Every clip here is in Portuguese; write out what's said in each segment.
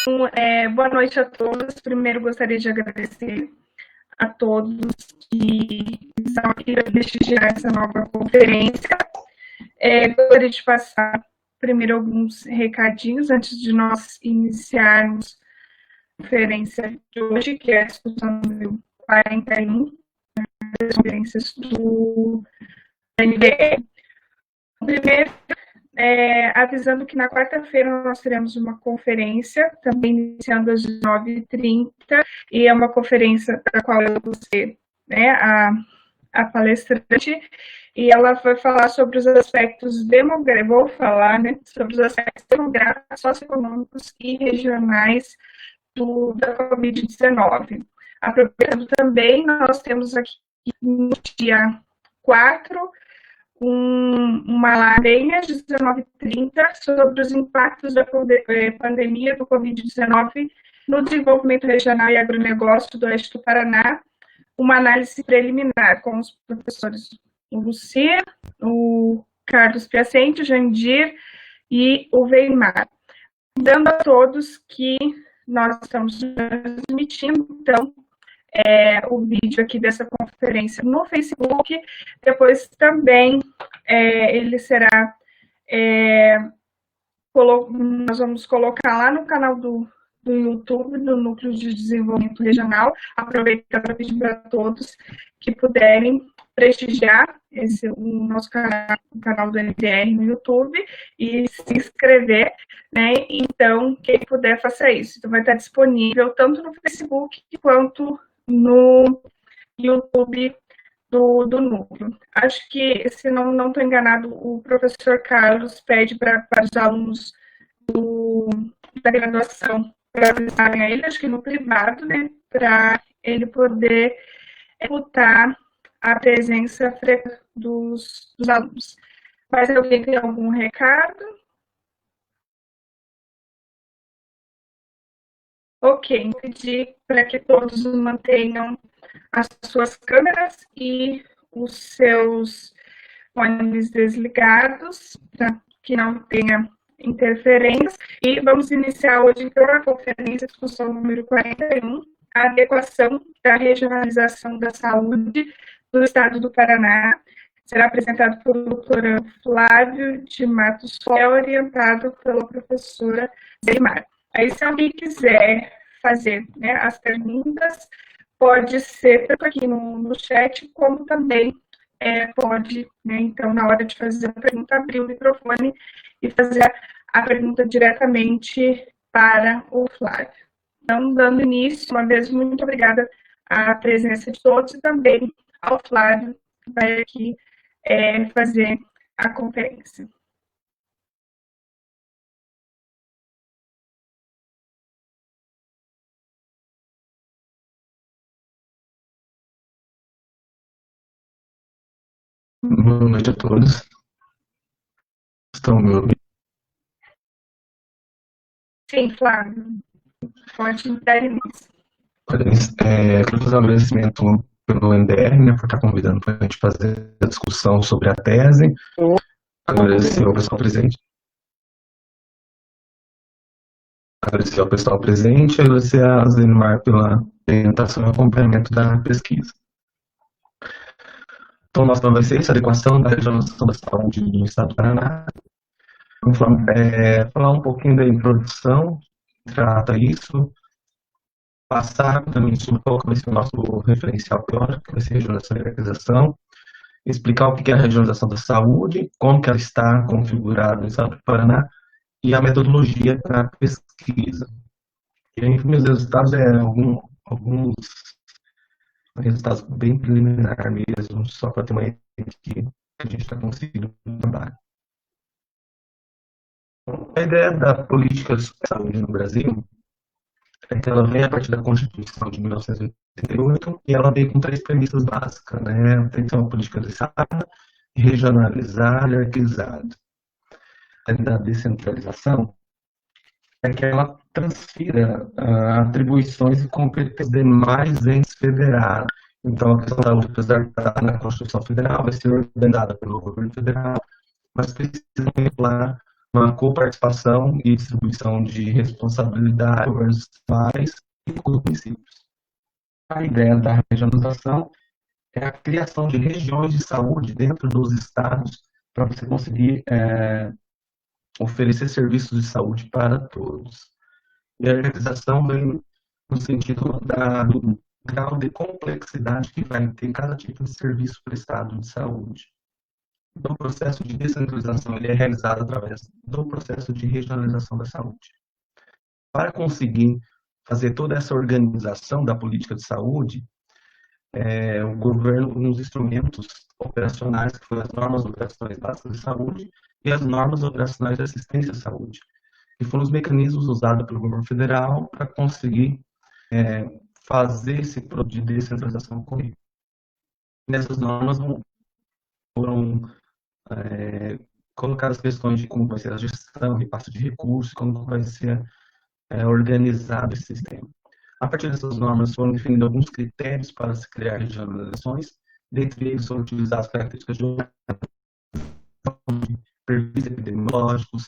Boa noite a todos. Primeiro, gostaria de agradecer a todos que estão aqui para prestigiar essa nova conferência. Gostaria de passar primeiro alguns recadinhos antes de nós iniciarmos a conferência de hoje, que é a discussão número 41 das conferências do NDE. Primeiro, avisando que na quarta-feira nós teremos uma conferência, também iniciando às 19h30, e é uma conferência da qual eu vou ser a palestrante, e ela vai falar sobre os aspectos demográficos, sobre os aspectos demográficos, socioeconômicos e regionais da Covid-19. Aproveitando também, nós temos aqui no dia 4, uma live às 19h30 sobre os impactos da pandemia do Covid-19 no desenvolvimento regional e agronegócio do Oeste do Paraná, uma análise preliminar com os professores Lucia, o Carlos Piacente, o Jandir e o Weimar. Dando a todos que nós estamos transmitindo, então, o vídeo aqui dessa conferência no Facebook, depois também ele será, nós vamos colocar lá no canal do YouTube, do Núcleo de Desenvolvimento Regional. Aproveito para pedir para todos que puderem prestigiar o nosso canal, o canal do NDR no YouTube, e se inscrever, né? Então, quem puder, faça isso. Então, vai estar disponível tanto no Facebook quanto no YouTube do Núcleo. Acho que, se não estou enganado, o professor Carlos pede para os alunos da graduação para avisarem a ele, acho que no privado, né, para ele poder escutar a presença dos alunos. Mas alguém tem algum recado? Ok, vou pedir para que todos mantenham as suas câmeras e os seus fones desligados, para que não tenha interferências. E vamos iniciar hoje, então, a conferência, discussão número 41, a adequação da regionalização da saúde do Estado do Paraná. Será apresentado pelo doutor Flávio de Matos, orientado pela professora Zeimar. Aí, se alguém quiser fazer, né, as perguntas, pode ser tanto aqui no chat, como também pode, né, então, na hora de fazer a pergunta, abrir o microfone e fazer a pergunta diretamente para o Flávio. Então, dando início, uma vez, muito obrigada à presença de todos e também ao Flávio, que vai aqui fazer a conferência. Boa noite a todos. Estão me ouvindo? Sim, Flávio. Pode dar início. Quero fazer um agradecimento pelo NDR, né, por estar convidando para a gente fazer a discussão sobre a tese. Agradecer ao pessoal presente. Agradecer ao pessoal presente e agradecer a Zeimar pela orientação e acompanhamento da pesquisa. Então, o nosso tema vai ser essa adequação da regionalização da saúde do Estado do Paraná. Vamos falar um pouquinho da introdução, que trata isso, passar também sobre qual vai ser o nosso referencial teórico, que vai ser a regionalização e hierarquização, explicar o que é a regionalização da saúde, como que ela está configurada no Estado do Paraná e a metodologia para pesquisa. E aí, meus resultados alguns resultados bem preliminares mesmo, só para ter uma ideia que a gente está conseguindo trabalhar. A ideia da política de saúde no Brasil é que ela vem a partir da Constituição de 1988 e ela vem com 3 premissas básicas, né? Tem que ser uma política descentralizada, regionalizada e hierarquizada. A da descentralização é que ela transfira atribuições e competências demais entes federados. Então, a questão da saúde, apesar de estar na Constituição Federal, vai ser ordenada pelo governo federal, mas precisa contemplar uma coparticipação e distribuição de responsabilidades com os municípios. A ideia da regionalização é a criação de regiões de saúde dentro dos estados para você conseguir oferecer serviços de saúde para todos. E a organização vem no sentido do grau de complexidade que vai ter cada tipo de serviço prestado de saúde. Então, o processo de descentralização ele é realizado através do processo de regionalização da saúde. Para conseguir fazer toda essa organização da política de saúde, o governo, uns instrumentos operacionais, que foram as normas operacionais básicas de saúde e as normas operacionais de assistência à saúde, que foram os mecanismos usados pelo governo federal para conseguir fazer esse produto de descentralização ocorrer. Nessas normas foram colocadas questões de como vai ser a gestão, repasse de recursos, como vai ser organizado esse sistema. A partir dessas normas foram definidos alguns critérios para se criar regionalizações, dentre eles foram utilizadas características de perfis epidemiológicos,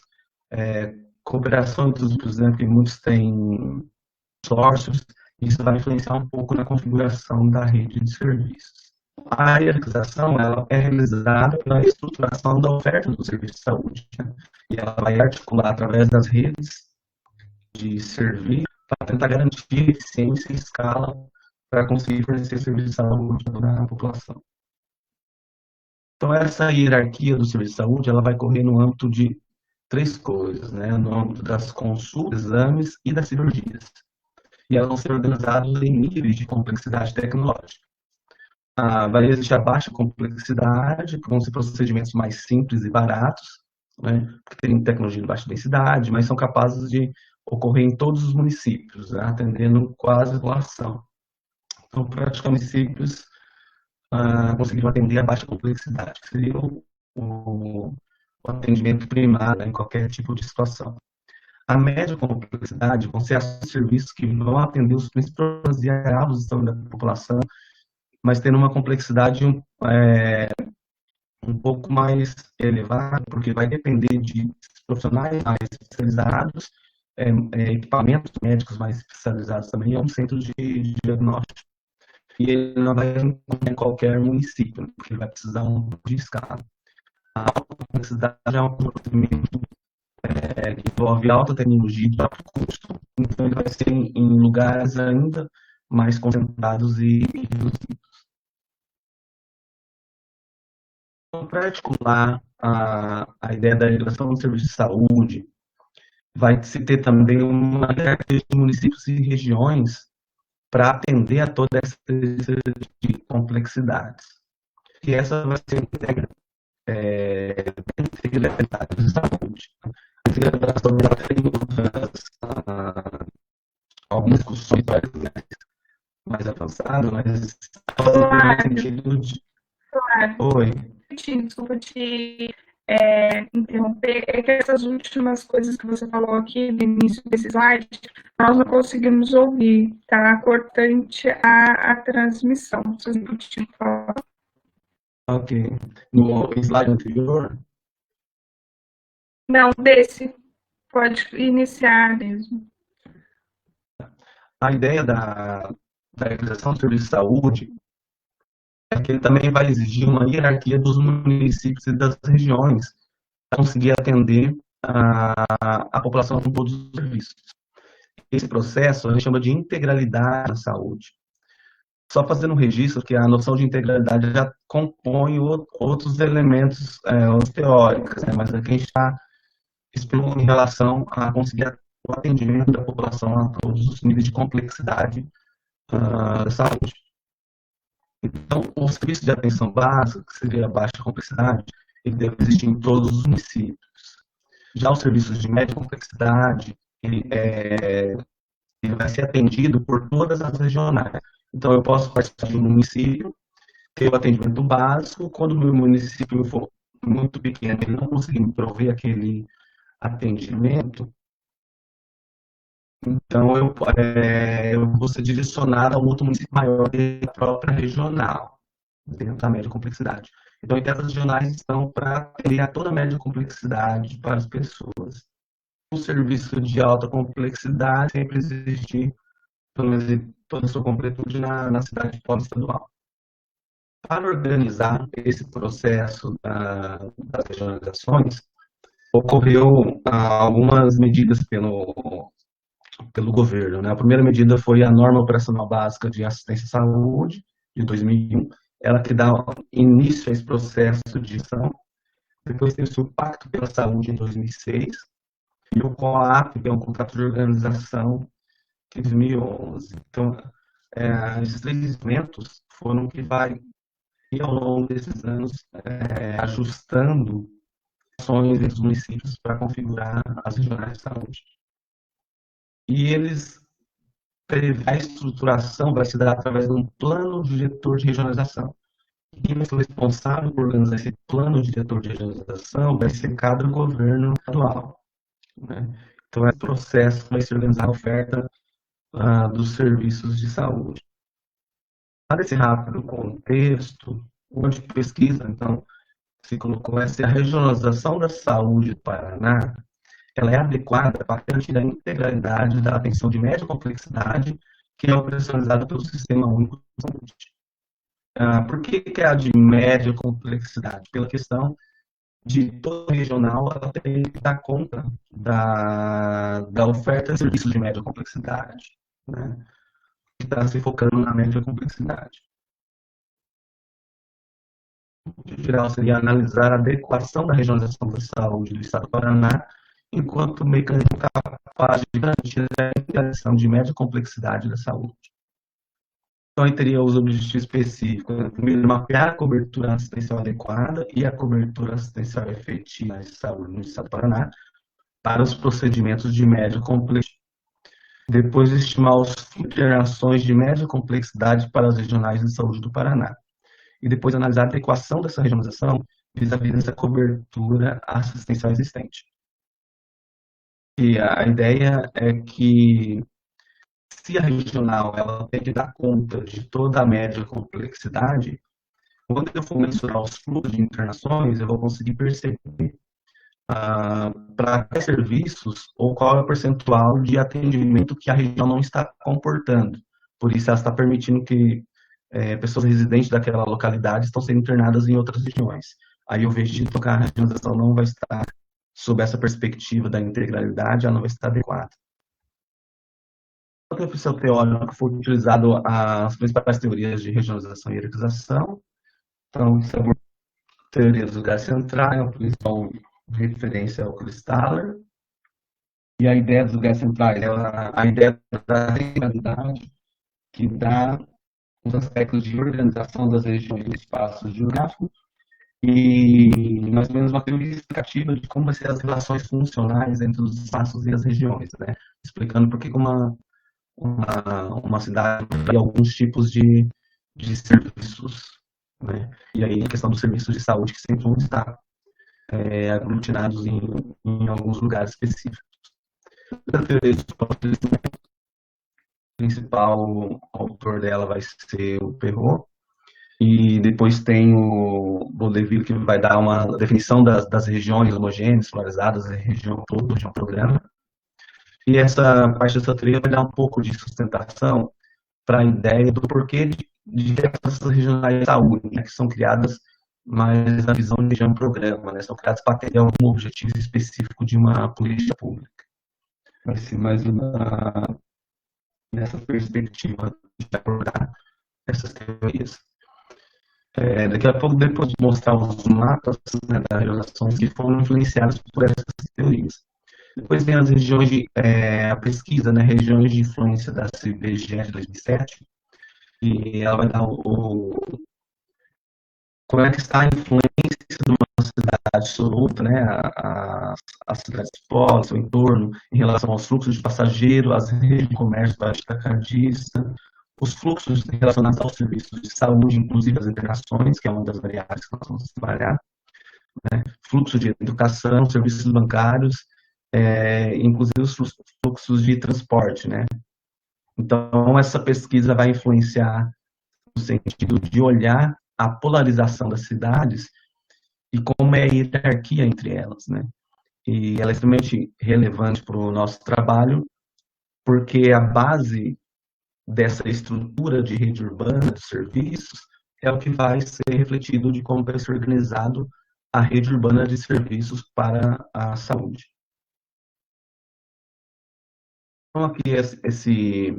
cooperação entre os grupos, né, porque muitos têm consórcios, isso vai influenciar um pouco na configuração da rede de serviços. A hierarquização ela é realizada pela estruturação da oferta do serviço de saúde, né? E ela vai articular através das redes de serviço para tentar garantir eficiência e escala para conseguir fornecer serviço de saúde para a população. Então, essa hierarquia do serviço de saúde ela vai correr no âmbito de três coisas, né? No âmbito das consultas, exames e das cirurgias. E elas vão ser organizadas em níveis de complexidade tecnológica. Vai existir a baixa complexidade, que vão ser procedimentos mais simples e baratos, né? Porque tem tecnologia de baixa densidade, mas são capazes de ocorrer em todos os municípios, né? Atendendo quase a população. Então, praticamente municípios conseguiram atender a baixa complexidade, que seria o atendimento primário, né, em qualquer tipo de situação. A média complexidade vão ser os serviços que vão atender os principais e agravos da população, mas tendo uma complexidade um pouco mais elevada, porque vai depender de profissionais mais especializados, equipamentos médicos mais especializados também, é um centro de diagnóstico. E ele não vai encontrar em qualquer município, porque ele vai precisar de escala. A alta complexidade é um procedimento que envolve alta tecnologia de alto custo, então ele vai ser em lugares ainda mais concentrados e reduzidos. Então, para articular a ideia da integração do serviço de saúde, vai se ter também uma hierarquia de municípios e regiões para atender a toda essa complexidades. E essa vai ser a integralidade de saúde. A integração já tem algumas discussões mais avançadas, mas no sentido de... Oi. Desculpa te interromper, é que essas últimas coisas que você falou aqui no início desse slide, nós não conseguimos ouvir, tá cortante a transmissão. Vocês não tinham falar. Ok. No slide anterior? Não, desse. Pode iniciar mesmo. A ideia da realização do serviço de saúde é que ele também vai exigir uma hierarquia dos municípios e das regiões para conseguir atender a população com todos os serviços. Esse processo a gente chama de integralidade da saúde. Só fazendo um registro que a noção de integralidade já compõe outros elementos teóricos, né? Mas aqui a gente está explorando em relação a conseguir o atendimento da população a todos os níveis de complexidade da saúde. Então, o serviço de atenção básica, que seria a baixa complexidade, ele deve existir em todos os municípios. Já os serviços de média complexidade, ele vai ser atendido por todas as regionais. Então, eu posso participar de um município, ter o atendimento básico, quando o meu município for muito pequeno e não conseguir me prover aquele atendimento, então eu vou ser direcionado a um outro município maior da própria regional, dentro da média complexidade. Então, enquetes regionais estão para criar toda a média complexidade para as pessoas. Um serviço de alta complexidade sempre existe, pelo menos em toda a sua completude, na cidade pós-estadual. Para organizar esse processo das regionalizações, ocorreu algumas medidas pelo governo. Né? A primeira medida foi a Norma Operacional Básica de Assistência à Saúde, de 2001, ela que dá início a esse processo de ação. Depois teve o Pacto pela Saúde, em 2006, e o COAP, que é um contrato de organização, em 2011. Então, esses três instrumentos foram que vai, e ao longo desses anos, ajustando ações entre os municípios para configurar as regionais de saúde. E a estruturação vai se dar através de um plano diretor de regionalização. Quem vai ser responsável por organizar esse plano diretor de regionalização vai ser cada governo estadual. Né? Então, esse processo vai se organizar a oferta dos serviços de saúde. Para esse rápido contexto, onde pesquisa, então, se colocou essa a regionalização da saúde do Paraná, ela é adequada para garantir a integralidade da atenção de média complexidade que é operacionalizada pelo Sistema Único de Saúde. Por que é a de média complexidade? Pela questão de toda regional, ela tem que dar conta da oferta de serviços de média complexidade, né? Que está se focando na média complexidade. O geral seria analisar a adequação da regionalização da saúde do Estado do Paraná enquanto mecanismo capaz de garantir a integração de média complexidade da saúde. Então, aí teria os objetivos específicos. Né? Primeiro, mapear a cobertura assistencial adequada e a cobertura assistencial efetiva de saúde no Estado do Paraná para os procedimentos de média complexidade. Depois, estimar os internações de média complexidade para as regionais de saúde do Paraná. E depois, analisar a adequação dessa regionalização vis-à-vis essa cobertura assistencial existente. E a ideia é que, se a regional ela tem que dar conta de toda a média complexidade, quando eu for mensurar os fluxos de internações, eu vou conseguir perceber para quais serviços ou qual é o percentual de atendimento que a região não está comportando. Por isso, ela está permitindo que pessoas residentes daquela localidade estão sendo internadas em outras regiões. Aí eu vejo que a regionalização não vai estar sob essa perspectiva da integralidade, ela não vai estar adequada. Outra definição teórica foi utilizado as principais teorias de regionalização e hierarquização. Então, isso é a teoria dos lugares centrais, a principal referência ao Christaller. E a ideia dos lugares centrais é a ideia da regionalidade, que dá os aspectos de organização das regiões do espaço geográfico e mais ou menos uma teoria explicativa de como vai ser as relações funcionais entre os espaços e as regiões, né? Explicando por que uma cidade tem alguns tipos de serviços, né? E aí a questão dos serviços de saúde que sempre vão estar aglutinados em alguns lugares específicos. A teoria do principal autor dela vai ser o Perrot, e depois tem o Baudeville, que vai dar uma definição das regiões homogêneas, polarizadas, a região toda, região programa. E essa parte dessa teoria vai dar um pouco de sustentação para a ideia do porquê de essas regionais de saúde, né, que são criadas mais na visão de região programa, né, são criadas para ter algum objetivo específico de uma política pública. Vai ser mais nessa perspectiva de abordar essas teorias. Daqui a pouco, depois de mostrar os mapas, né, das relações que foram influenciadas por essas teorias. Depois vem as regiões a pesquisa, né, regiões de influência da CBGE de 2007, e ela vai dar como é que está a influência de uma cidade sobre outra, né, as cidades pós, o entorno, em relação aos fluxos de passageiro, as redes de comércio atacadista, os fluxos relacionados aos serviços de saúde, inclusive as internações, que é uma das variáveis que nós vamos trabalhar, né, fluxo de educação, serviços bancários, inclusive os fluxos de transporte, né. Então, essa pesquisa vai influenciar no sentido de olhar a polarização das cidades e como é a hierarquia entre elas, né? E ela é extremamente relevante para o nosso trabalho, porque a base dessa estrutura de rede urbana de serviços é o que vai ser refletido de como vai ser organizado a rede urbana de serviços para a saúde. Então, aqui esse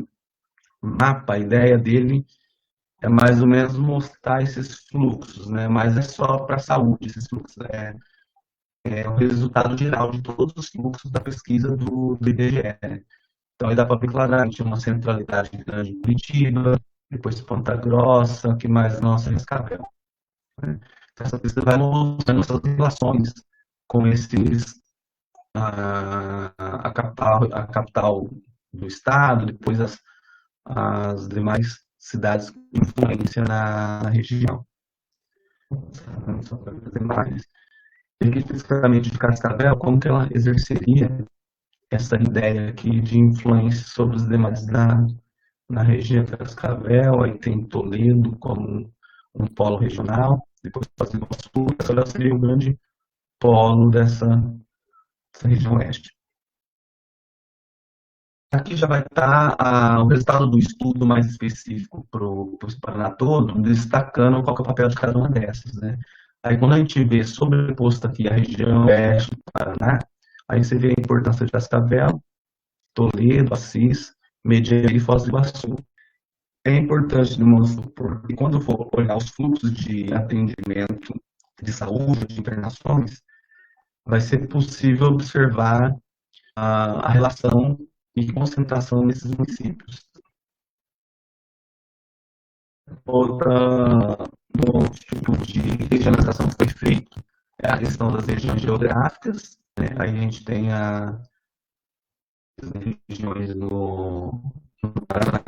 mapa, a ideia dele é mais ou menos mostrar esses fluxos, né? Mas é só para a saúde, esses fluxos. É o resultado geral de todos os fluxos da pesquisa do IBGE. Então, aí dá para ver claramente uma centralidade grande em Curitiba, depois Ponta Grossa, que mais nossa Cascavel. Né? Então, essa pesquisa vai mostrando essas relações com a capital do estado, depois as demais cidades com influência na região. Só para ver mais. E aqui, especificamente de Cascavel, como que ela exerceria essa ideia aqui de influência sobre os demais na região de Cascavel, aí tem Toledo como um polo regional, depois Foz do Iguaçu, essa seria o grande polo dessa região oeste. Aqui já vai estar o resultado do estudo mais específico para o Paraná todo, destacando qual que é o papel de cada uma dessas, né? Aí quando a gente vê sobreposto aqui a região oeste do Paraná, aí você vê a importância de Cascavel, Toledo, Assis, Mediaí e Foz do Iguaçu. É importante demonstrar, porque quando for olhar os fluxos de atendimento de saúde, de internações, vai ser possível observar a relação e concentração nesses municípios. Outro tipo de regionalização que foi feito é a questão das regiões geográficas, né? Aí a gente tem as regiões no Paraná,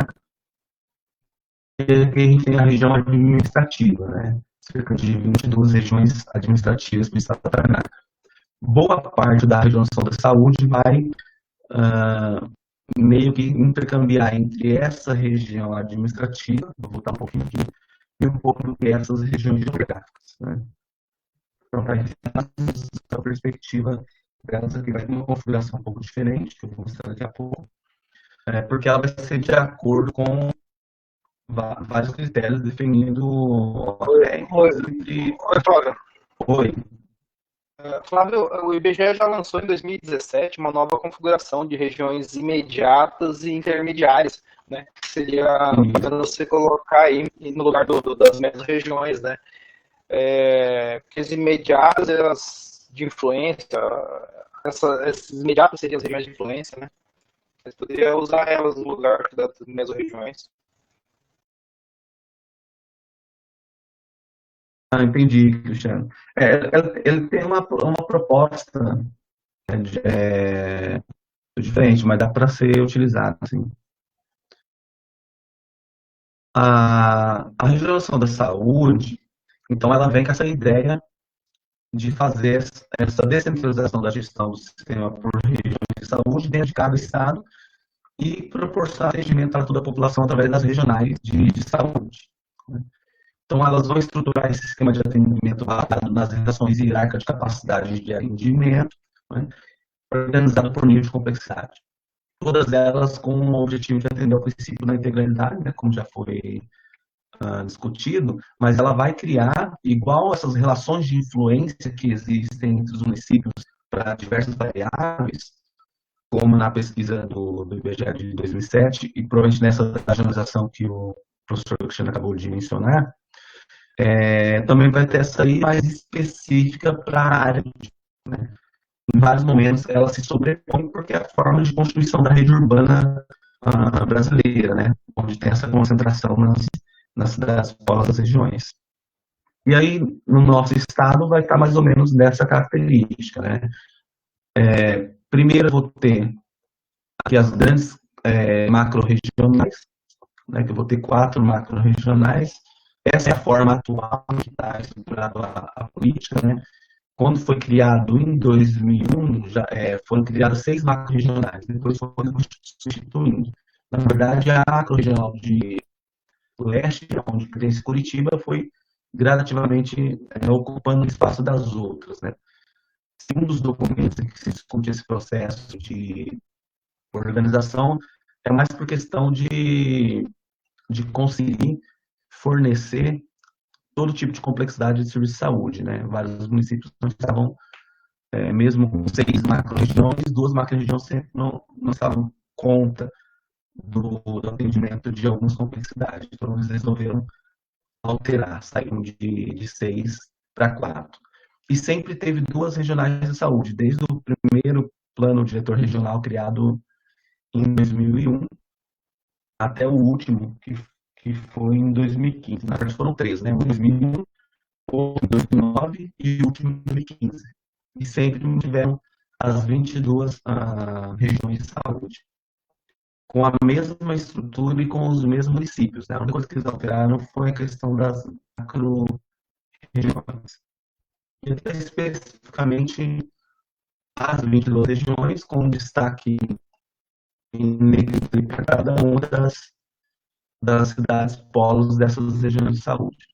e a gente tem a região administrativa, né? Cerca de 22 regiões administrativas para o estado do Paraná. Boa parte da regionalização da saúde vai meio que intercambiar entre essa região administrativa, vou voltar um pouquinho aqui, e um pouco do que essas regiões geográficas. Né? Então, para essa perspectiva delas aqui vai ter uma configuração um pouco diferente, que eu vou mostrar daqui a pouco, porque ela vai ser de acordo com vários critérios definindo entre... Oi, Flávio. Oi. Flávio, o IBGE já lançou em 2017 uma nova configuração de regiões imediatas e intermediárias, né? Seria você colocar aí no lugar das médias regiões, né? Porque as imediatas, elas de influência, essas imediatas seriam as regiões de influência, né? Você poderia usar elas no lugar das mesorregiões. Entendi, Cristiano. Ele tem uma proposta diferente, mas dá para ser utilizado. Assim. A regionalização da saúde, então, ela vem com essa ideia de fazer essa descentralização da gestão do sistema por regiões de saúde dentro de cada estado e proporcionar atendimento a toda a população através das regionais de saúde. Né? Então, elas vão estruturar esse sistema de atendimento baseado nas relações hierárquicas de capacidade de atendimento, né, organizado por nível de complexidade. Todas elas com o objetivo de atender ao princípio da integralidade, né, como já foi discutido, mas ela vai criar, igual essas relações de influência que existem entre os municípios para diversas variáveis, como na pesquisa do IBGE de 2007, e provavelmente nessa regionalização que o professor Cristiano acabou de mencionar, também vai ter essa aí mais específica para a área. Né? Em vários momentos ela se sobrepõe porque é a forma de construção da rede urbana brasileira, né? Onde tem essa concentração nas cidades polos das regiões. E aí, no nosso estado, vai estar mais ou menos dessa característica. Né? Primeiro, eu vou ter aqui as grandes macro-regionais, né? Que eu vou ter 4 macro-regionais. Essa é a forma atual que está estruturada a política, né? Quando foi criado em 2001, já foram criadas 6 macro-regionais, depois foram substituindo. Na verdade, a macro-regional de Oeste, onde cresce Curitiba, foi gradativamente ocupando o espaço das outras, né? Um dos documentos em que se discute esse processo de organização é mais por questão de conseguir fornecer todo tipo de complexidade de serviço de saúde, né? Vários municípios não estavam, mesmo com 6 macro-regiões, 2 macro-regiões sempre não estavam conta do atendimento de algumas complexidades. Então, eles resolveram alterar, saíram de 6 para 4. E sempre teve 2 regionais de saúde, desde o primeiro plano diretor regional criado em 2001 até o último, que foi em 2015. Na verdade, foram 3, né? O 2001, o 2009 e o último em 2015. E sempre tiveram as 22 regiões de saúde, com a mesma estrutura e com os mesmos municípios, né? A única coisa que eles alteraram foi a questão das macro-regiões. E até especificamente as 22 regiões, com destaque em cada uma das cidades polos dessas regiões de saúde,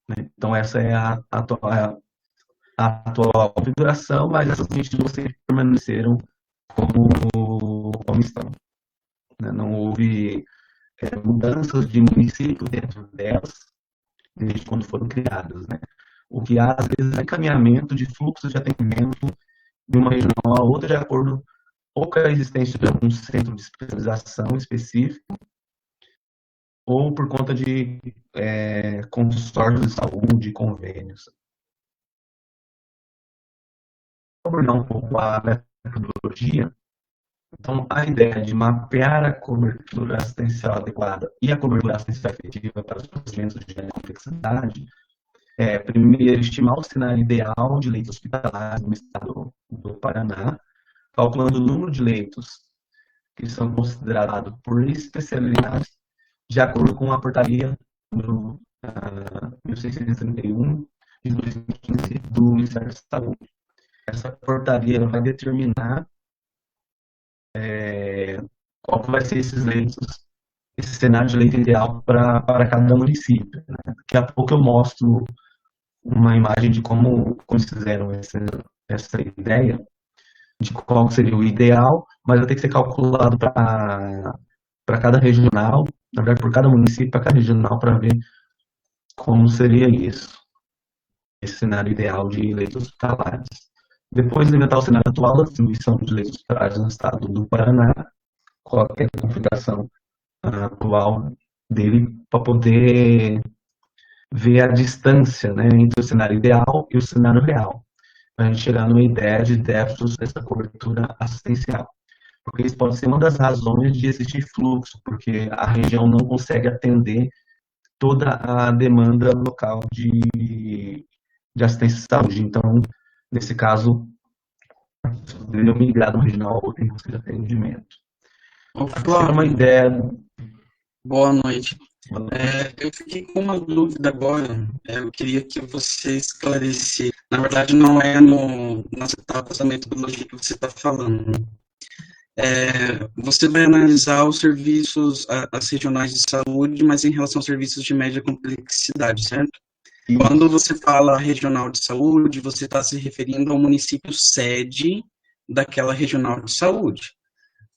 né? Então, essa é a atual configuração, mas essas 22 sempre permaneceram como estão, né? Não houve mudanças de município dentro delas desde quando foram criadas, né? O que há, às vezes, é encaminhamento de fluxos de atendimento de uma região a outra de acordo ou com a existência de algum centro de especialização específico, ou por conta de consórcios de saúde, convênios. Vou abordar um pouco a metodologia. Então, a ideia de mapear a cobertura assistencial adequada e a cobertura assistencial efetiva para os procedimentos de grande complexidade é, primeiro, estimar o cenário ideal de leitos hospitalares no estado do Paraná, calculando o número de leitos que são considerados por especialidade, de acordo com a portaria número 1631 de 2015 do Ministério da Saúde. Essa portaria vai determinar qual vai ser esses leitos, esse cenário de leito ideal para cada município, né? Daqui a pouco eu mostro uma imagem de como eles fizeram essa ideia de qual seria o ideal, mas vai ter que ser calculado para cada regional, na verdade, por cada município, para cada regional, para ver como seria isso, esse cenário ideal de leitos hospitalares. Depois de inventar o cenário atual da distribuição de leitos hospitalares no estado do Paraná, qualquer configuração atual dele, para poder ver a distância, né, entre o cenário ideal e o cenário real, para a gente chegar numa ideia de déficit dessa cobertura assistencial. Porque isso pode ser uma das razões de existir fluxo, porque a região não consegue atender toda a demanda local de assistência à saúde. Então, nesse caso, deveriam migrar de uma regional a outra em busca de atendimento. Flávio, uma ideia. Boa noite. Eu fiquei com uma dúvida agora. Eu queria que você esclarecesse. Na verdade, não é nas etapas da metodologia que você está falando. Você vai analisar os serviços, as regionais de saúde, mas em relação aos serviços de média complexidade, certo? Quando você fala regional de saúde, você está se referindo ao município sede daquela regional de saúde.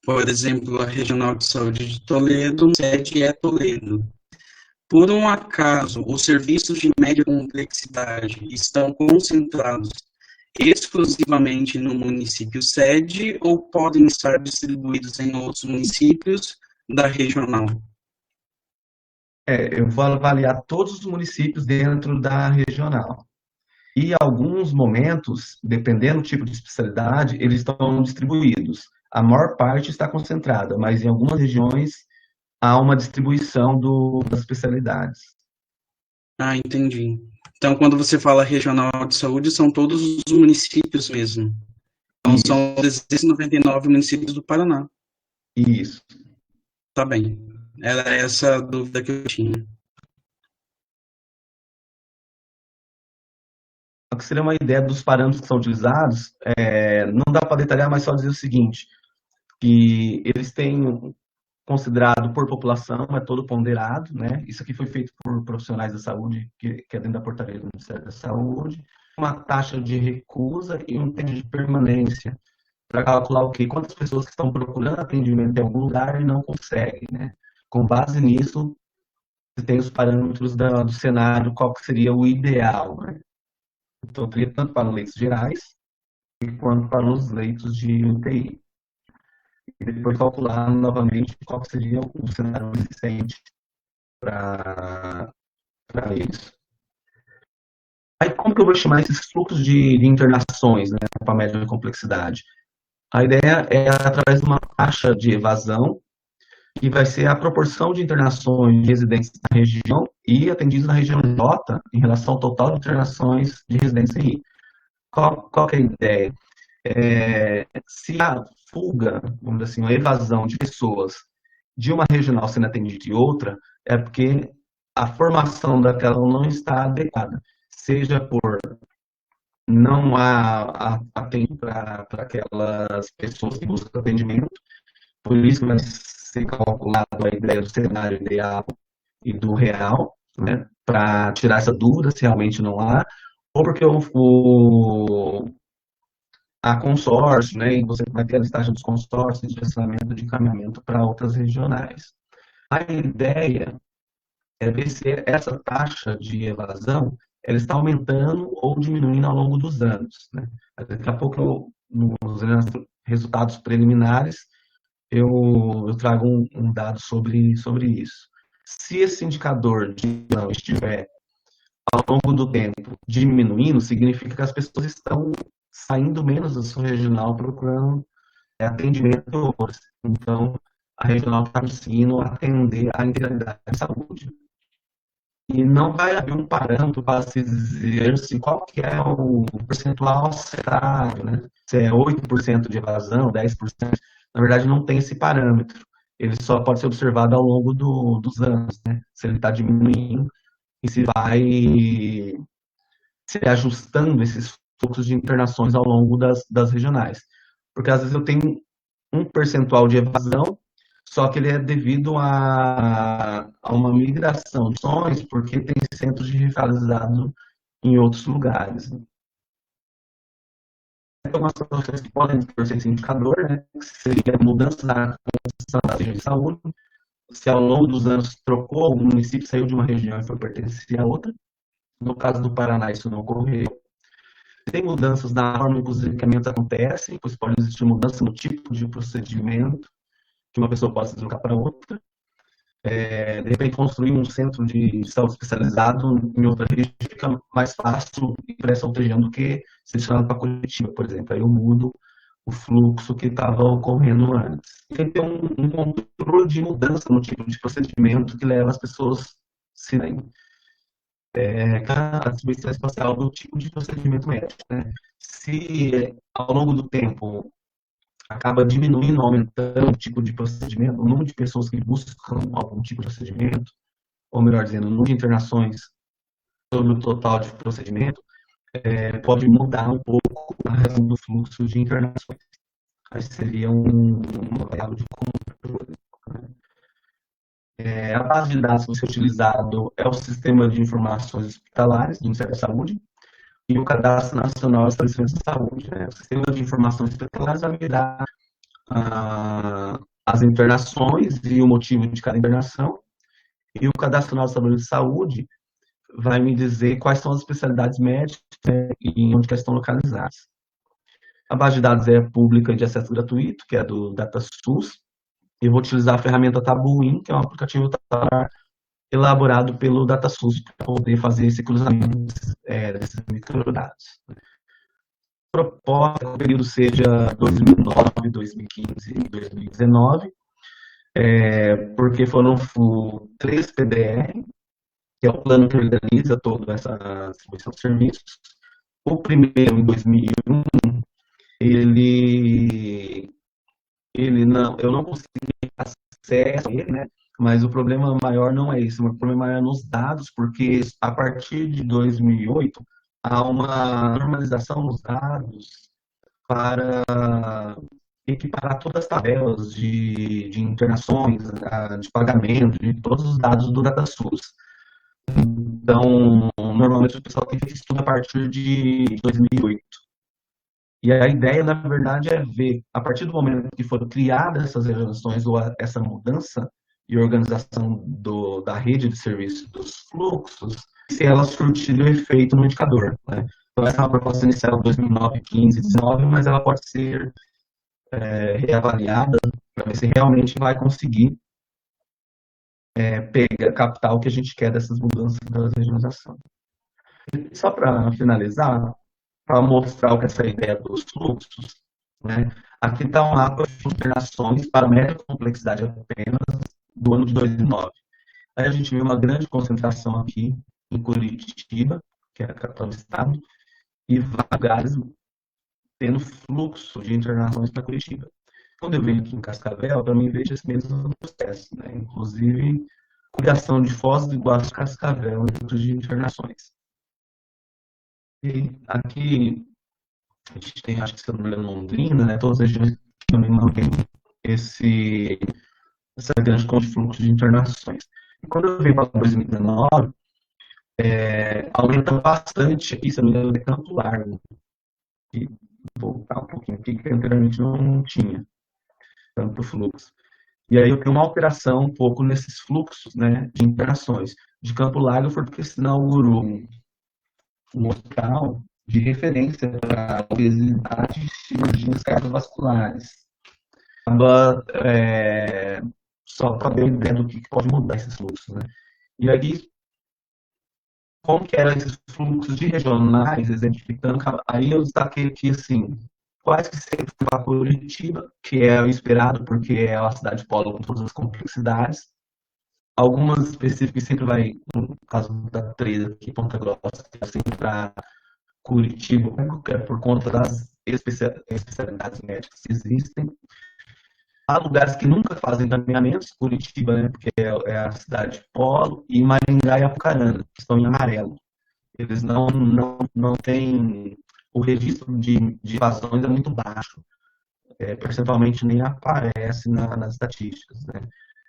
Por exemplo, a regional de saúde de Toledo, sede é Toledo. Por um acaso, os serviços de média complexidade estão concentrados exclusivamente no município sede ou podem estar distribuídos em outros municípios da regional? Eu vou avaliar todos os municípios dentro da regional. E em alguns momentos, dependendo do tipo de especialidade, eles estão distribuídos. A maior parte está concentrada, mas em algumas regiões há uma distribuição das especialidades. Ah, entendi. Então, quando você fala regional de saúde, são todos os municípios mesmo. Então, Isso. são 399 municípios do Paraná. Isso. Tá bem. Era essa a dúvida que eu tinha. O que seria uma ideia dos parâmetros que são utilizados, não dá para detalhar, mas só dizer o seguinte, que eles têm considerado por população, é todo ponderado, né? Isso aqui foi feito por profissionais da saúde, que é dentro da portaria do Ministério da Saúde. Uma taxa de recusa e um tempo de permanência, para calcular o quê? Quantas pessoas que estão procurando atendimento em algum lugar e não conseguem, né? Com base nisso, você tem os parâmetros do cenário, qual que seria o ideal, né? Então, teria tanto para leitos gerais, quanto para os leitos de UTI. E depois calcular novamente qual seria o cenário existente para isso. Aí, como que eu vou chamar esses fluxos de internações, né, para média complexidade? A ideia é através de uma taxa de evasão, que vai ser a proporção de internações de residentes na região e atendidos na região J em relação ao total de internações de residentes em I. Qual que é a ideia? Se a fuga, vamos dizer assim, a evasão de pessoas de uma regional sendo atendida de outra, é porque a formação daquela não está adequada, seja por não há atendimento para aquelas pessoas que buscam atendimento, por isso vai ser calculado a ideia do cenário ideal e do real, né, para tirar essa dúvida se realmente não há, ou porque a consórcio, né, e você vai ter a listagem dos consórcios de direcionamento de encaminhamento para outras regionais. A ideia é ver se essa taxa de evasão ela está aumentando ou diminuindo ao longo dos anos, né? Daqui a pouco, nos resultados preliminares, eu trago um dado sobre isso. Se esse indicador de não estiver ao longo do tempo diminuindo, significa que as pessoas estão saindo menos da sua regional procurando atendimento. Então, a regional está conseguindo atender a integralidade da saúde. E não vai haver um parâmetro para se dizer assim, qual que é o percentual acertado, né? Se é 8% de evasão, 10%. Na verdade, não tem esse parâmetro. Ele só pode ser observado ao longo dos anos, né? Se ele está diminuindo e se vai se ajustando esses fluxos de internações ao longo das regionais. Porque às vezes eu tenho um percentual de evasão, só que ele é devido a uma migração de ações, porque tem centros de realizado em outros lugares. Então, algumas situações que podem torcer esse indicador, né, que seria a mudança na condição da região de saúde, se ao longo dos anos trocou, o município saiu de uma região e foi pertencer a outra. No caso do Paraná, isso não ocorreu. Tem mudanças na forma em que os medicamentos acontecem, pois pode existir mudança no tipo de procedimento que uma pessoa pode se deslocar para outra. De repente, construir um centro de saúde especializado em outra região fica mais fácil para essa outra região do que se direcionar para Curitiba, por exemplo. Aí eu mudo o fluxo que estava ocorrendo antes. Tem que ter um controle de mudança no tipo de procedimento que leva as pessoas a se a distribuição espacial do tipo de procedimento médico, né? Se ao longo do tempo acaba diminuindo, aumentando o tipo de procedimento, o número de pessoas que buscam algum tipo de procedimento, ou melhor dizendo, o número de internações sobre o total de procedimento, pode mudar um pouco a razão do fluxo de internações. Aí seria uma variável de controle. A base de dados que vai ser utilizado é o Sistema de Informações Hospitalares do Ministério da Saúde e o Cadastro Nacional de Estabelecimentos de Saúde. Né? O Sistema de Informações Hospitalares vai me dar as internações e o motivo de cada internação, e o Cadastro Nacional de Saúde vai me dizer quais são as especialidades médicas, né, e onde elas estão localizadas. A base de dados é pública de acesso gratuito, que é do DataSUS. Eu vou utilizar a ferramenta Tabuin, que é um aplicativo elaborado pelo DataSUS para poder fazer esse cruzamento desses microdados. A proposta que o período seja 2009, 2015 e 2019, porque foram 3 PDR, que é o plano que organiza toda essa distribuição de serviços. O primeiro, em 2001, eu não consegui acesso a ele, né? Mas o problema maior não é isso, o problema maior é nos dados, porque a partir de 2008 há uma normalização nos dados para equiparar todas as tabelas de internações, de pagamento, de todos os dados do DataSUS. Então, normalmente o pessoal tem feito estudo a partir de 2008. E a ideia, na verdade, é ver, a partir do momento que foram criadas essas legislações ou essa mudança e organização da rede de serviços dos fluxos, se elas surtiram efeito no indicador. Né? Então, essa é uma proposta inicial de 2009, 15, 19, mas ela pode ser reavaliada para ver se realmente vai conseguir captar o que a gente quer dessas mudanças da regionalização. Só para finalizar, para mostrar o que é essa ideia dos fluxos, né? Aqui está um mapa de internações para média complexidade apenas do ano de 2009. Aí a gente vê uma grande concentração aqui em Curitiba, que é a capital do estado, e vários lugares tendo fluxo de internações para Curitiba. Quando eu venho aqui em Cascavel, também vejo esse mesmo processo, né? Inclusive, criação de Foz do Iguaçu Cascavel dentro de internações. E aqui a gente tem, acho que se eu não me engano, Londrina, né? Todas as regiões também mantêm essa grande conta de fluxo de internações. E quando eu venho para 2019, aumenta bastante aqui, se eu não me engano, de Campo Largo. E voltar um pouquinho aqui, que anteriormente não tinha tanto fluxo. E aí eu tenho uma alteração um pouco nesses fluxos, né, de internações. De Campo Largo foi porque se inaugurou um hospital de referência para obesidade e cirurgias cardiovasculares. Só para ter ideia do que pode mudar esses fluxos. Né? E aí, como que eram esses fluxos de regionais, exemplificando, aí eu destaquei aqui, assim, quase que sempre para Curitiba, que é o esperado, porque é uma cidade polo com todas as complexidades. Algumas específicas sempre vai, no caso da 3 aqui, Ponta Grossa, sempre para Curitiba, que é por conta das especialidades médicas que existem. Há lugares que nunca fazem encaminhamentos, Curitiba, né, porque é a cidade polo, e Maringá e Apucarana, que estão em amarelo. Eles não têm... O registro de evasões é muito baixo. Percentualmente nem aparece nas estatísticas. Né?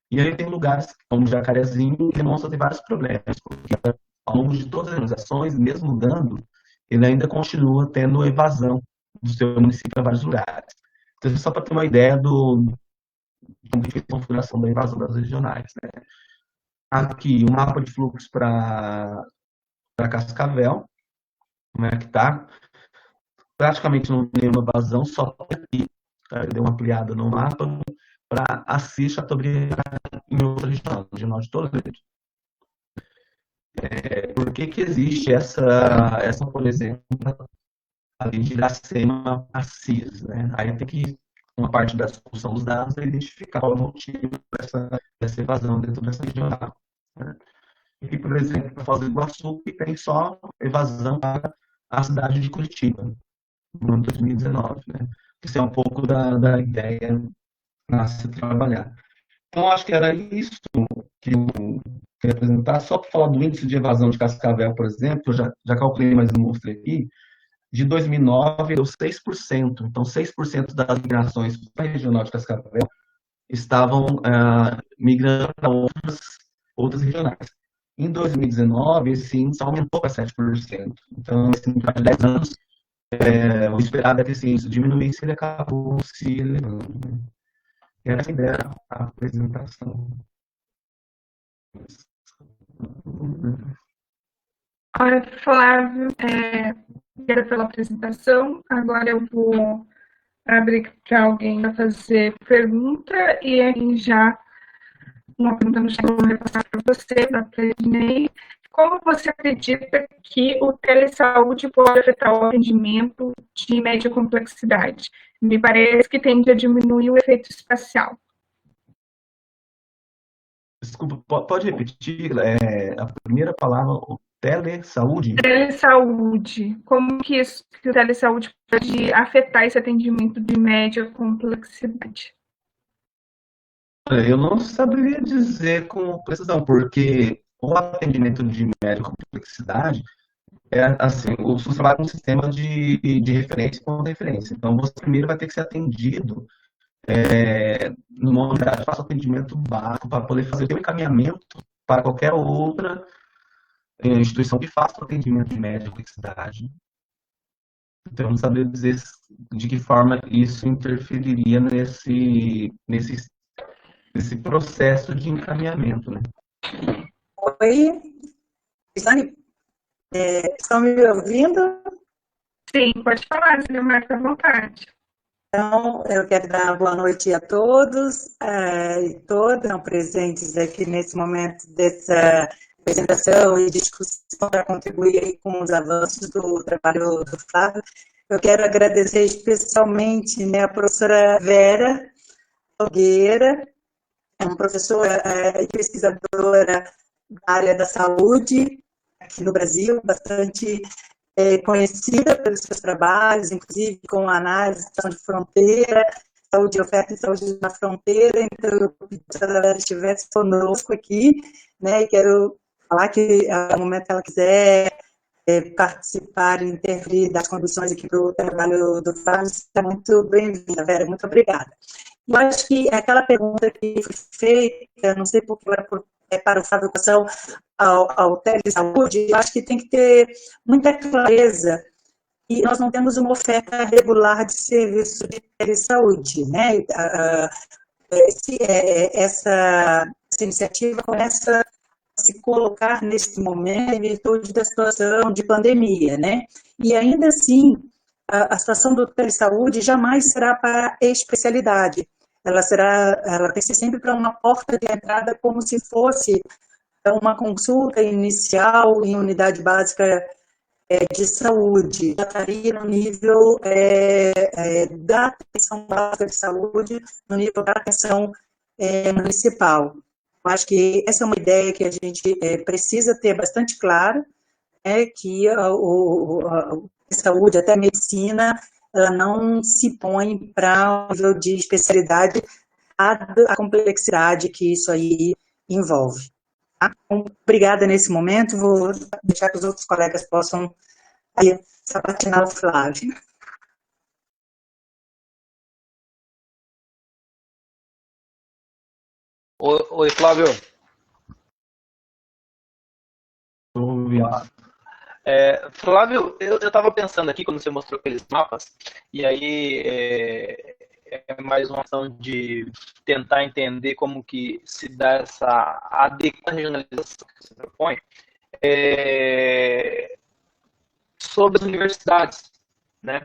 E aí tem lugares, como Jacarezinho, que demonstram ter vários problemas, porque ao longo de todas as organizações, mesmo mudando, ele ainda continua tendo evasão do seu município para vários lugares. Então, só para ter uma ideia da configuração da invasão das regionais. Né? Aqui, um mapa de fluxo para Cascavel, como é que está. Praticamente não tem nenhuma evasão, só aqui. Tá? Deu uma ampliada no mapa para Assis, Chateaubriand em outra região, regional de Toledo. Por que existe essa, por exemplo, ali de Iracema Assis? Né? Aí tem que, uma parte da discussão dos dados, é identificar qual é o motivo dessa evasão dentro dessa região. Né? E, por exemplo, para Foz do Iguaçu, que tem só evasão para a cidade de Curitiba, no ano 2019. Né? Isso é um pouco da ideia para se trabalhar. Então, acho que era isso que eu queria apresentar. Só para falar do índice de evasão de Cascavel, por exemplo, eu já calculei, mas não mostrei aqui, de 2009 deu 6%. Então, 6% das migrações para a regional de Cascavel estavam migrando para outras regionais. Em 2019, esse índice aumentou para 7%. Então, em 10 anos, o esperado é que esse índice diminuísse e ele acabou se elevando. Né? E essa ideia da apresentação. Olha, Flávio, obrigada pela apresentação. Agora eu vou abrir para alguém para fazer pergunta e aí já uma pergunta no chat, vou repassar para você, da Ednei. Como você acredita que o telesaúde pode afetar o atendimento de média complexidade? Me parece que tende a diminuir o efeito espacial. Desculpa, pode repetir a primeira palavra, o telesaúde? Telesaúde. Como que o telesaúde pode afetar esse atendimento de média complexidade? Eu não saberia dizer com precisão, porque o atendimento de média complexidade assim, o SUS trabalha com um sistema de referência e contra-referência. Então, você primeiro vai ter que ser atendido numa unidade, faço atendimento básico para poder fazer o encaminhamento para qualquer outra instituição que faça o atendimento de média complexidade. Então, eu não sabia dizer de que forma isso interferiria nesse processo de encaminhamento, né? Oi, Isane, estão me ouvindo? Sim, pode falar, Silmar, fica à vontade. Então, eu quero dar boa noite a todos e todas presentes aqui nesse momento dessa apresentação e discussão para contribuir aí com os avanços do trabalho do Flávio. Eu quero agradecer especialmente, né, a professora Vera Nogueira, é uma professora e pesquisadora da área da saúde aqui no Brasil, bastante conhecida pelos seus trabalhos, inclusive com análise de fronteira, saúde oferta e saúde na fronteira. Então, eu pedi que a galera estivesse conosco aqui, né, e quero falar que, no momento que ela quiser participar e intervir das condições aqui para o trabalho do Flávio, está muito bem-vinda, Vera, muito obrigada. Eu acho que aquela pergunta que foi feita, não sei porque para o Flávio, ao telesaúde, eu acho que tem que ter muita clareza e nós não temos uma oferta regular de serviço de telesaúde, né? Essa iniciativa começa a se colocar nesse momento em virtude da situação de pandemia, né? E ainda assim, a situação do telesaúde jamais será para especialidade. Ela tem que ser sempre para uma porta de entrada, como se fosse uma consulta inicial em unidade básica de saúde. Já estaria no nível da atenção básica de saúde, no nível da atenção municipal. Eu acho que essa é uma ideia que a gente precisa ter bastante clara, que a saúde, até a medicina, ela não se põe para o nível de especialidade, a complexidade que isso aí envolve. Tá? Então, obrigada nesse momento, vou deixar que os outros colegas possam aí sabatinar o Flávio. Oi, Flávio. Flávio, eu estava pensando aqui quando você mostrou aqueles mapas, e aí é mais uma ação de tentar entender como que se dá essa adequada regionalização que você propõe sobre as universidades, né?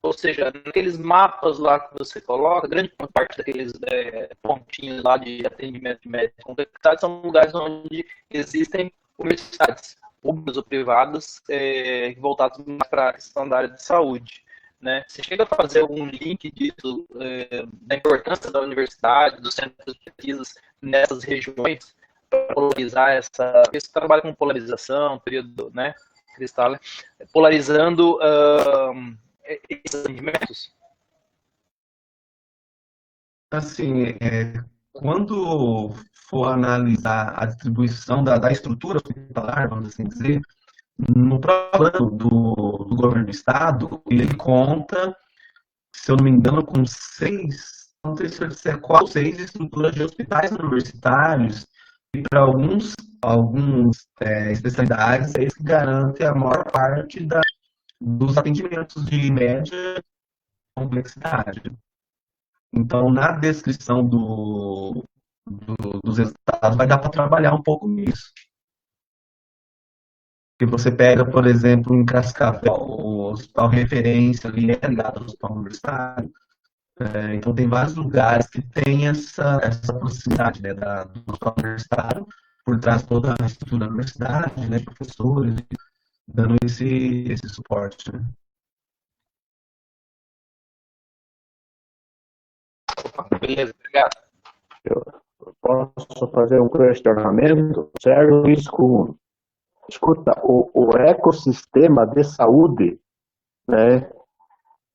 Ou seja, naqueles mapas lá que você coloca, grande parte daqueles pontinhos lá de atendimento de médica complexidade são lugares onde existem universidades públicas ou privadas voltadas mais para a questão da área de saúde. Né? Você chega a fazer algum link disso, da importância da universidade, dos centros de pesquisas nessas regiões, para polarizar essa... Porque você trabalha com polarização, período, né, Cristal, polarizando esses atendimentos? Assim, quando for analisar a distribuição da estrutura hospitalar, vamos assim dizer, no próprio plano do governo do estado, ele conta, se eu não me engano, com 6, não sei se é 4 ou 6 estruturas de hospitais universitários, e para alguns especialidades é isso que garante a maior parte dos atendimentos de média complexidade. Então, na descrição dos resultados, vai dar para trabalhar um pouco nisso. Porque você pega, por exemplo, em Cascavel, o hospital referência ali é ligado ao hospital universitário. Então, tem vários lugares que tem essa proximidade, né, do hospital universitário, por trás de toda a estrutura da universidade, né, professores, dando esse suporte. Né? Beleza, obrigado. Eu posso fazer um questionamento? Sérgio Luiz Kuhn. Escuta, o ecossistema de saúde, né,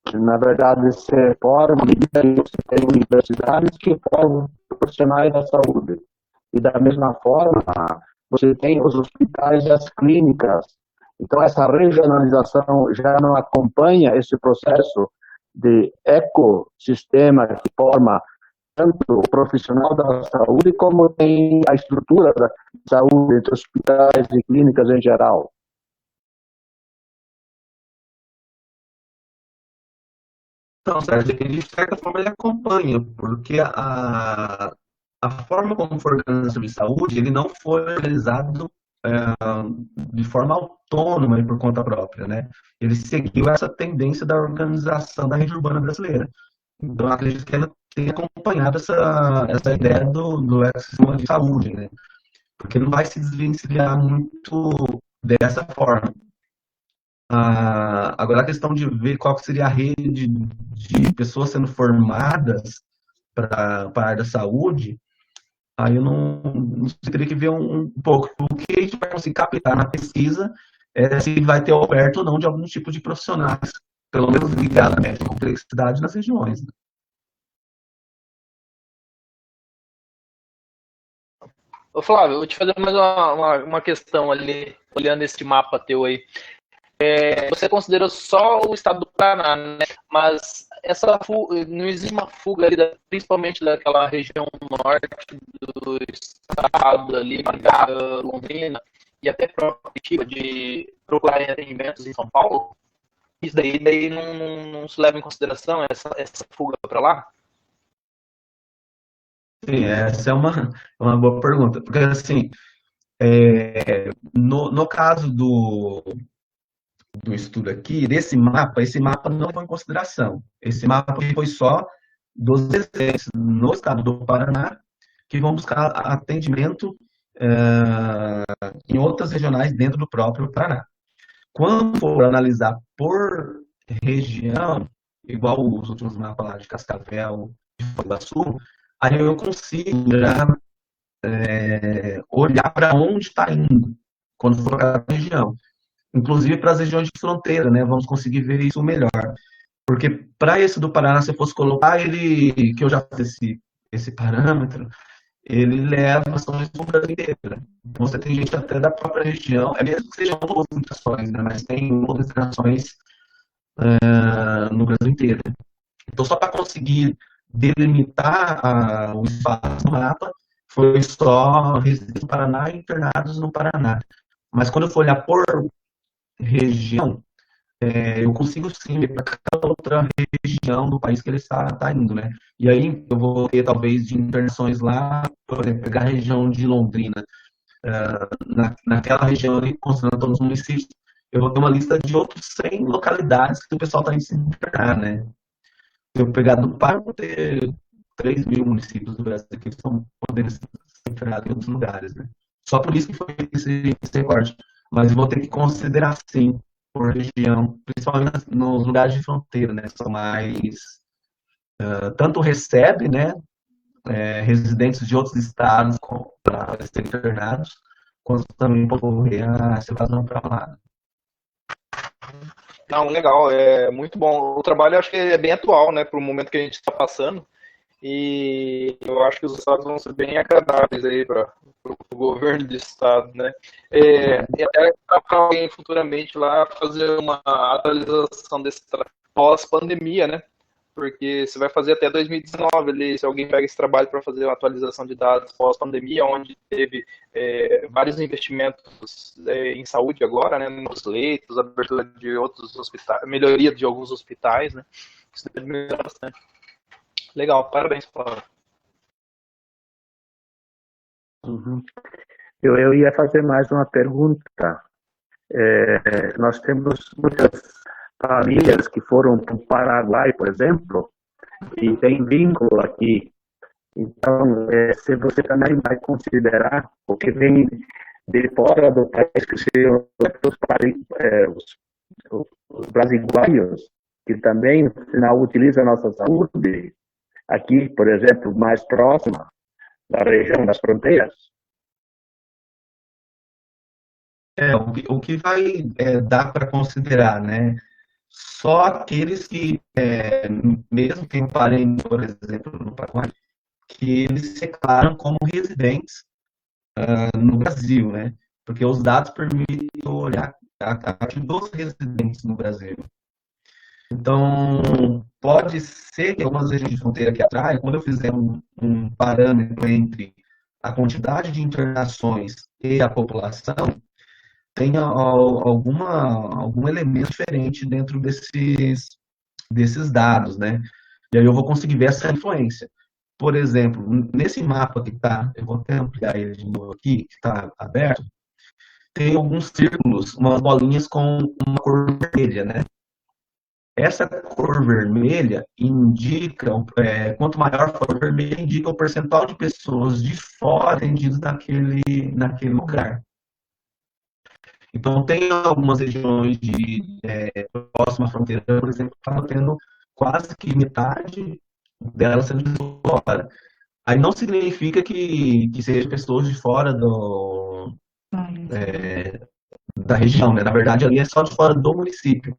que na verdade se forma em universidades que formam profissionais da saúde. E da mesma forma, você tem os hospitais e as clínicas. Então, essa regionalização já não acompanha esse processo de ecossistema que forma tanto o profissional da saúde como tem a estrutura da saúde entre hospitais e clínicas em geral. Então, Sérgio, ele, de certa forma ele acompanha, porque a forma como foi organizado o serviço de saúde, ele não foi organizado é, de forma autônoma e por conta própria, né? Ele seguiu essa tendência da organização da rede urbana brasileira. Então, eu acredito que ela tem acompanhado essa ideia do ecossistema de saúde, né? Porque não vai se desvencilhar muito dessa forma. Agora, a questão de ver qual seria a rede de pessoas sendo formadas para a área da saúde, aí eu não teria que ver um pouco. O que a gente vai conseguir captar na pesquisa é se vai ter oferta ou não de algum tipo de profissionais, pelo menos ligado à média complexidade nas regiões. Né? Ô, Flávio, eu vou te fazer mais uma questão ali, olhando esse mapa teu aí. Você considera só o estado do Paraná, né? Mas não existe uma fuga ali, principalmente daquela região norte do estado ali, Londrina e até própria Curitiba, de procurar atendimentos em São Paulo? Isso daí não se leva em consideração essa fuga para lá? Sim, essa é uma boa pergunta, porque assim, no caso do estudo aqui, esse mapa não levou em consideração. Esse mapa foi só dos residentes no estado do Paraná que vão buscar atendimento em outras regionais dentro do próprio Paraná. Quando for analisar por região, igual os últimos mapas lá de Cascavel e Foz do Iguaçu, aí eu consigo já, olhar para onde está indo quando for para a região. Inclusive para as regiões de fronteira, né? Vamos conseguir ver isso melhor. Porque para esse do Paraná, se eu fosse colocar ele, que eu já fiz esse parâmetro, ele leva ações do Brasil inteiro. Então, você tem gente até da própria região, é mesmo que sejam duas limitações, né? Mas tem outras limitações no Brasil inteiro. Então, só para conseguir delimitar o espaço no mapa, foi só residentes do Paraná e internados no Paraná. Mas quando eu for olhar por região, eu consigo sim ver para cada outra região do país que ele está indo, né? E aí eu vou ter talvez de internações lá, por exemplo, pegar a região de Londrina, naquela região ali, considerando todos os municípios, eu vou ter uma lista de outros 100 localidades que o pessoal está indo se internar, né? Se eu pegar do Pará, eu vou ter 3 mil municípios do Brasil que estão podendo ser internados em outros lugares, né? Só por isso que foi esse recorte. Mas eu vou ter que considerar, sim, por região, principalmente nos lugares de fronteira, né? São mais. Tanto recebe, né? Residentes de outros estados para serem internados, quanto também pode ocorrer a evasão para lá. Não, legal, é muito bom. O trabalho eu acho que é bem atual, né, para o momento que a gente está passando. E eu acho que os estados vão ser bem agradáveis aí para o governo do estado, né? E até para alguém futuramente lá fazer uma atualização desse pós-pandemia, né? Porque você vai fazer até 2019 ali, se alguém pega esse trabalho para fazer uma atualização de dados pós-pandemia, onde teve vários investimentos em saúde agora, né, nos leitos, abertura de outros hospitais, melhoria de alguns hospitais, né, isso deve melhorar bastante. Legal, parabéns, Flávio. Uhum. Eu ia fazer mais uma pergunta. Nós temos muitas famílias que foram para o Paraguai, por exemplo, e tem vínculo aqui. Então, se você também vai considerar, porque vem de fora do país, que seriam os brasileiros, que também não utilizam a nossa saúde, aqui, por exemplo, mais próxima da região das fronteiras. O que vai dar para considerar, né? Só aqueles que, mesmo que parem, por exemplo, no Paraguai, que eles se declaram como residentes no Brasil, né? Porque os dados permitem olhar a partir dos residentes no Brasil. Então, pode ser que algumas regiões de fronteira que atraem, quando eu fizer um parâmetro entre a quantidade de internações e a população, tenha algum elemento diferente dentro desses dados, né? E aí eu vou conseguir ver essa influência. Por exemplo, nesse mapa que está, eu vou até ampliar ele de novo aqui, que está aberto, tem alguns círculos, umas bolinhas com uma cor vermelha, né? Essa cor vermelha indica, quanto maior a cor vermelha, indica o percentual de pessoas de fora atendidas naquele lugar. Então, tem algumas regiões próxima à fronteira, por exemplo, que estão tendo quase que metade delas sendo de fora. Aí não significa que sejam pessoas de fora da região, né? Na verdade, ali é só de fora do município.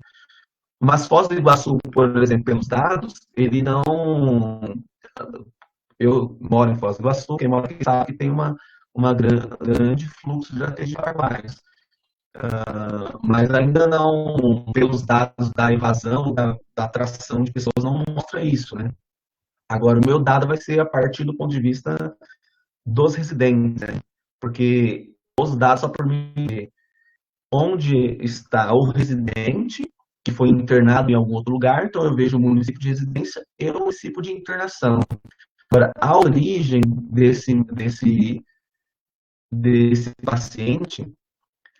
Mas Foz do Iguaçu, por exemplo, pelos dados, ele não... Eu moro em Foz do Iguaçu, quem mora aqui sabe que tem uma grande fluxo de AT de Barbalhas. Mas ainda não, pelos dados da evasão, da atração de pessoas, não mostra isso, né? Agora, o meu dado vai ser a partir do ponto de vista dos residentes, né? Porque os dados só permitem onde está o residente que foi internado em algum outro lugar, então eu vejo o município de residência e o município de internação. Agora, a origem desse paciente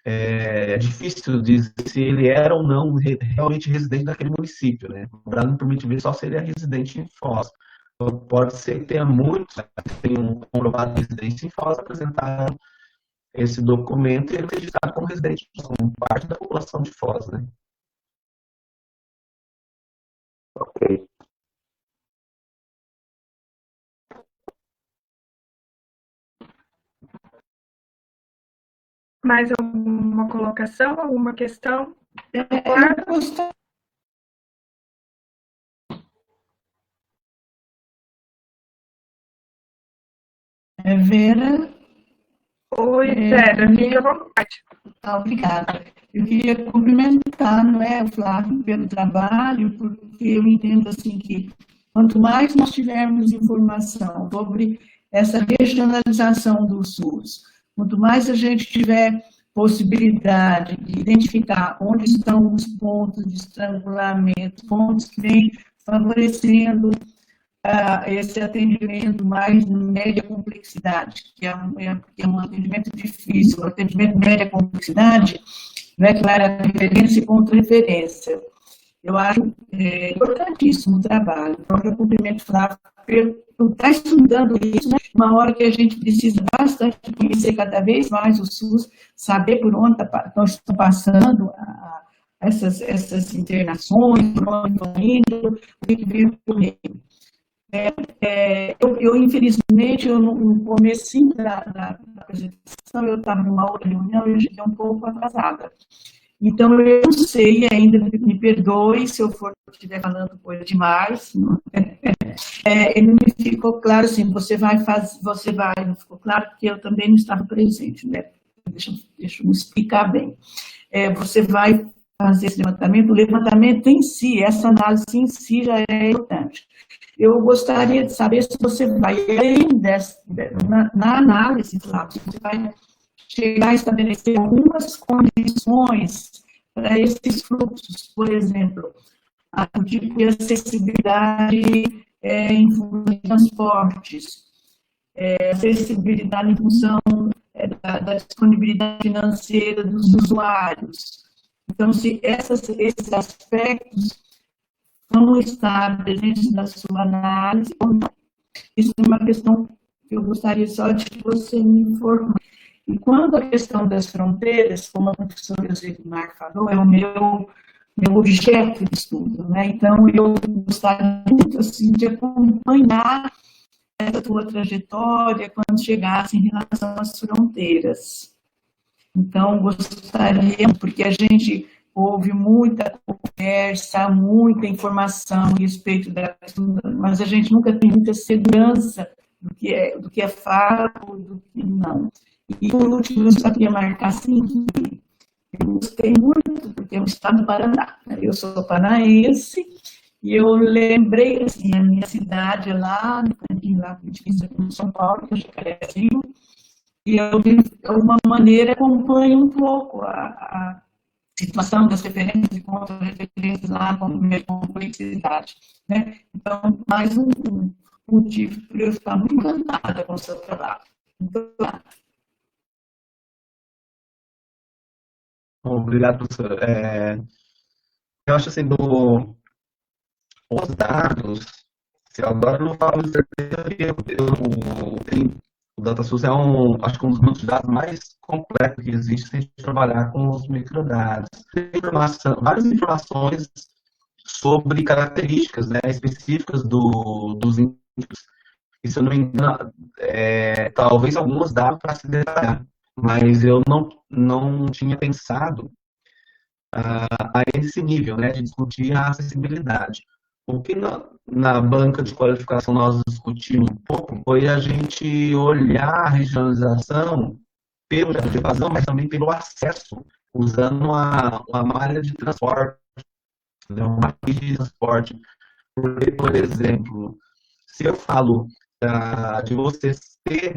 é difícil dizer se ele era ou não realmente residente daquele município, né? O dado não permite ver só se ele é residente em Foz. Então, pode ser que tenha muitos que tenham comprovado residência em Foz, apresentaram esse documento e ele é registrado como residente, como parte da população de Foz, né? Ok. Mais alguma colocação, alguma questão? Vera. Oi, Vera, fique à vontade. Obrigada. Eu queria cumprimentar, o Flávio pelo trabalho, porque eu entendo assim que quanto mais nós tivermos informação sobre essa regionalização do SUS, quanto mais a gente tiver possibilidade de identificar onde estão os pontos de estrangulamento, pontos que vêm favorecendo esse atendimento mais de média complexidade, que é um atendimento difícil, o atendimento de média complexidade, não é clara a referência e contra-referência. Eu acho importantíssimo o trabalho. Então, eu cumprimento o Flávio por estar estudando isso, né? Uma hora que a gente precisa bastante conhecer cada vez mais o SUS, saber por onde estão passando essas internações, por onde estão indo, o que vem por meio. Infelizmente, no comecinho da apresentação, eu estava numa outra reunião e eu cheguei um pouco atrasada. Então, eu não sei ainda, me perdoe se eu estiver falando coisa demais. Não me ficou claro, assim, não ficou claro, porque eu também não estava presente, né? Deixa eu me explicar bem. Você vai fazer esse levantamento, o levantamento em si, essa análise em si já é importante. Eu gostaria de saber se você vai, além na análise, Flávio, se você vai chegar a estabelecer algumas condições para esses fluxos, por exemplo, o tipo de acessibilidade em função de transportes, acessibilidade em função da disponibilidade financeira dos usuários. Então, se esses aspectos vão estar presentes na sua análise ou não. Isso é uma questão que eu gostaria só de que você me informar. E quanto à questão das fronteiras, como a professora Josemar falou, é o meu objeto de estudo, né? Então, eu gostaria muito assim, de acompanhar essa tua trajetória quando chegasse em relação às fronteiras. Então, gostaria, porque a gente houve muita conversa, muita informação a respeito da questão, mas a gente nunca tem muita segurança do que é fato, do que não. E, por último, eu só queria marcar assim, que Eu gostei muito, porque é um estado do Paraná, né? Eu sou paranaense, e eu lembrei, assim, a minha cidade lá, no cantinho lá, em São Paulo, que é Jacarezinho, e eu, de alguma maneira, acompanho um pouco a situação das referências e contra-referências lá com a complexidade, né? Então, mais um motivo para eu ficar muito encantada com o seu trabalho. Obrigado, professor. Eu acho assim, os dados, se agora eu não falo de certeza, o DataSUS é acho que um dos bancos de dados mais completos que existe se a gente trabalhar com os microdados. Tem várias informações sobre características, né, específicas dos indivíduos. E se eu não me engano, talvez alguns dados para se detalhar, mas eu não tinha pensado a esse nível, né, de discutir a acessibilidade. O que na banca de qualificação nós discutimos um pouco foi a gente olhar a regionalização pelo de evasão, mas também pelo acesso, usando uma malha de transporte, né, uma rede de transporte. Porque, por exemplo, se eu falo de você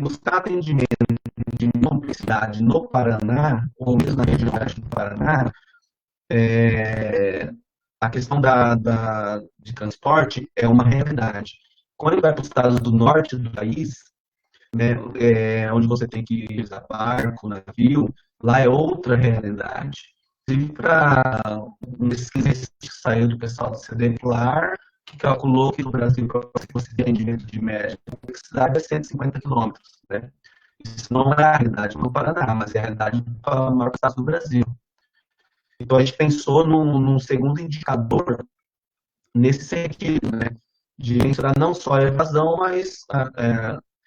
buscar atendimento de complexidade no Paraná, ou mesmo na região oeste do Paraná, a questão de transporte é uma realidade. Quando ele vai para os estados do norte do país, né, onde você tem que usar barco, navio, lá é outra realidade. Inclusive, para nesses meses que saiu do pessoal do CDPLAR, que calculou que no Brasil, para você conseguir atendimento de média complexidade, é 150 quilômetros. Né? Isso não é a realidade no Paraná, mas é a realidade para o maior estado do Brasil. Então, a gente pensou num segundo indicador nesse sentido, né? De mensurar não só a evasão, mas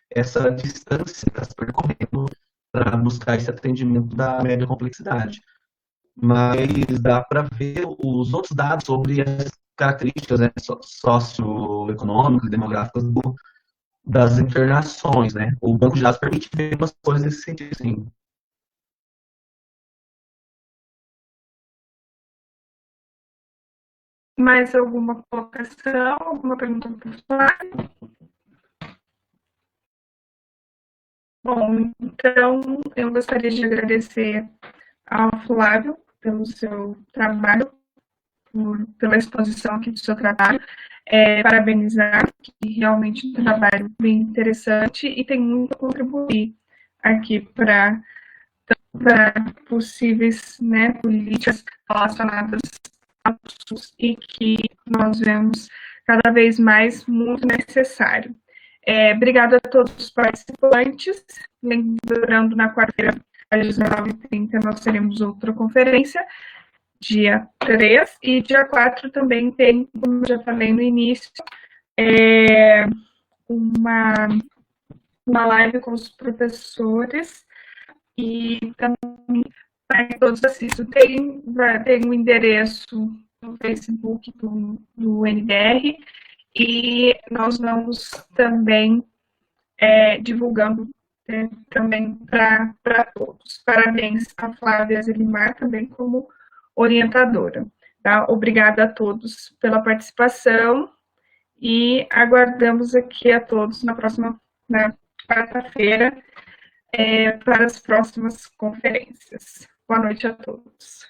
essa distância que está se percorrendo para buscar esse atendimento da média complexidade. Mas dá para ver os outros dados sobre as características, né, socioeconômicas e demográficas das internações, né? O banco de dados permite ver umas coisas nesse sentido, sim. Mais alguma colocação, alguma pergunta para o Flávio? Bom, então eu gostaria de agradecer ao Flávio pelo seu trabalho, pela exposição aqui do seu trabalho, parabenizar, que realmente é um trabalho bem interessante e tem muito a contribuir aqui para possíveis, né, políticas relacionadas ao SUS e que nós vemos cada vez mais muito necessário. Obrigada a todos os participantes. Lembrando, na quarta-feira, às 19h30, nós teremos outra conferência, dia 3, e dia 4 também tem, como já falei no início, uma live com os professores e também para que todos assistam. Tem um endereço no Facebook do NDR e nós vamos também divulgando também para todos. Parabéns a Flávia Zelimar também como orientadora. Tá? Obrigada a todos pela participação e aguardamos aqui a todos na quarta-feira para as próximas conferências. Boa noite a todos.